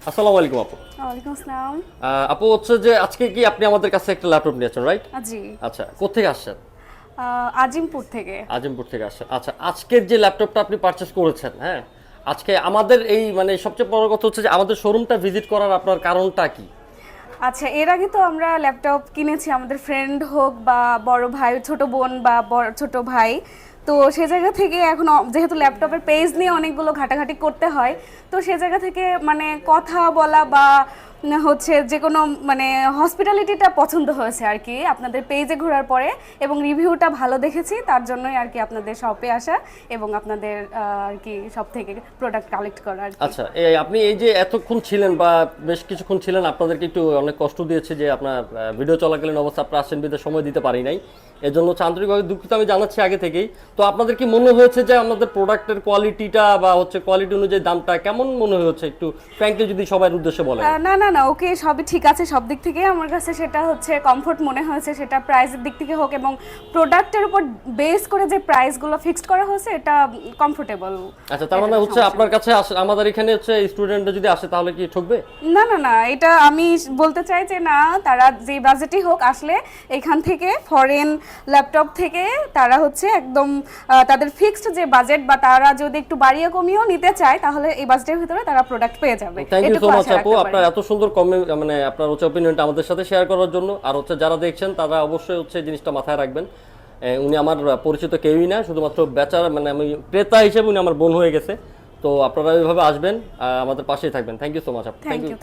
আসসালামু আলাইকুম আপু। ওয়ালাইকুম আসসালাম। আপু হচ্ছে যে আজকে কি আপনি আমাদের কাছে একটা ল্যাপটপ নিয়েছেন, রাইট? জি। আচ্ছা, কোত্থেকে আসছেন? আজিমপুর থেকে। আজিমপুর থেকে আসছেন। আচ্ছা, আজকের যে ল্যাপটপটা আপনি পারচেজ করেছেন, হ্যাঁ, আজকে আমাদের এই মানে সবচেয়ে বড় কথা হচ্ছে যে আমাদের শোরুমটা ভিজিট করার আপনার কারণটা কি? আচ্ছা, এর আগে তো আমরা ল্যাপটপ কিনেছি, আমাদের ফ্রেন্ড হোক বা বড় ভাই, ছোট বোন বা ছোট ভাই। তো সে জায়গা থেকে এখন যেহেতু ল্যাপটপের পেজ নিয়ে অনেকগুলো ঘাটাঘাটি করতে হয়, তো সে জায়গা থেকে মানে কথা বলা বা হচ্ছে যে কোনো মানে হসপিটালিটিটা পছন্দ হয়েছে আর কি আপনাদের পেজে ঘোরার পরে, এবং রিভিউটা ভালো দেখেছি, তার জন্যই আর কি আপনাদের শপে আসা এবং আপনাদের আর কি সব থেকে প্রোডাক্ট কালেক্ট করা আর কি। আচ্ছা, আপনি এই যে এতক্ষণ ছিলেন বা বেশ কিছুক্ষণ ছিলেন, আপনাদেরকে একটু অনেক কষ্ট দিয়েছে যে আপনার ভিডিও চলাকালীন অবস্থা আপনার আসেন বিধে সময় দিতে পারি নাই, এজন্য হচ্ছে আন্তরিকভাবে দুঃখিত আমি জানাচ্ছি আগে থেকেই। তো আপনাদের কি মনে হয়েছে যে আমাদের প্রোডাক্টের কোয়ালিটিটা বা হচ্ছে কোয়ালিটি অনুযায়ী দামটা কেমন মনে হয়েছে, একটু ফ্র্যাঙ্কলি যদি সবার উদ্দেশ্যে বলেন। না না না, ওকে, সবই ঠিক আছে, সব দিক থেকে আমার কাছে সেটা হচ্ছে কমফোর্ট মনে হয়েছে, সেটা প্রাইসের দিক থেকে হোক এবং প্রোডাক্টের উপর বেস করে যে প্রাইসগুলো ফিক্সড করা হয়েছে এটা কমফোর্টেবল। আচ্ছা, তার মানে হচ্ছে আপনার কাছে আমাদের এখানে হচ্ছে স্টুডেন্টরা যদি আসে তাহলে কি ঠকবে? না না না, এটা আমি বলতে চাই যে না, তারা যে বাজেটই হোক আসলে এখান থেকে ফরেন ল্যাপটপ থেকে তারা হচ্ছে একদম তাদের ফিক্সড যে বাজেট বা তারা যদি একটু বাড়িয়ে কমিয়েও নিতে চায় তাহলে এই বাজেটের ভিতরে তারা প্রোডাক্ট পেয়ে যাবে। থ্যাংক ইউ সো এটুকু মাচ আশা আপু, রাখতে আপনার পারি। এত সুন্দর কমেন্ট মানে আপনার হচ্ছে অপিনিয়নটা আমাদের সাথে শেয়ার করার জন্য। আর হচ্ছে যারা দেখছেন তারা অবশ্যই হচ্ছে জিনিসটা মাথায় রাখবেন। উনি আমার পরিচিত কেউই না, শুধুমাত্র বেচারা মানে আমি ক্রেতা হিসেবে উনি আমার বোন হয়ে গেছে। তো আপনারা এইভাবে আসবেন, আমাদের পাশেই থাকবেন। থ্যাংক ইউ সো মাচ আপু। Thank you.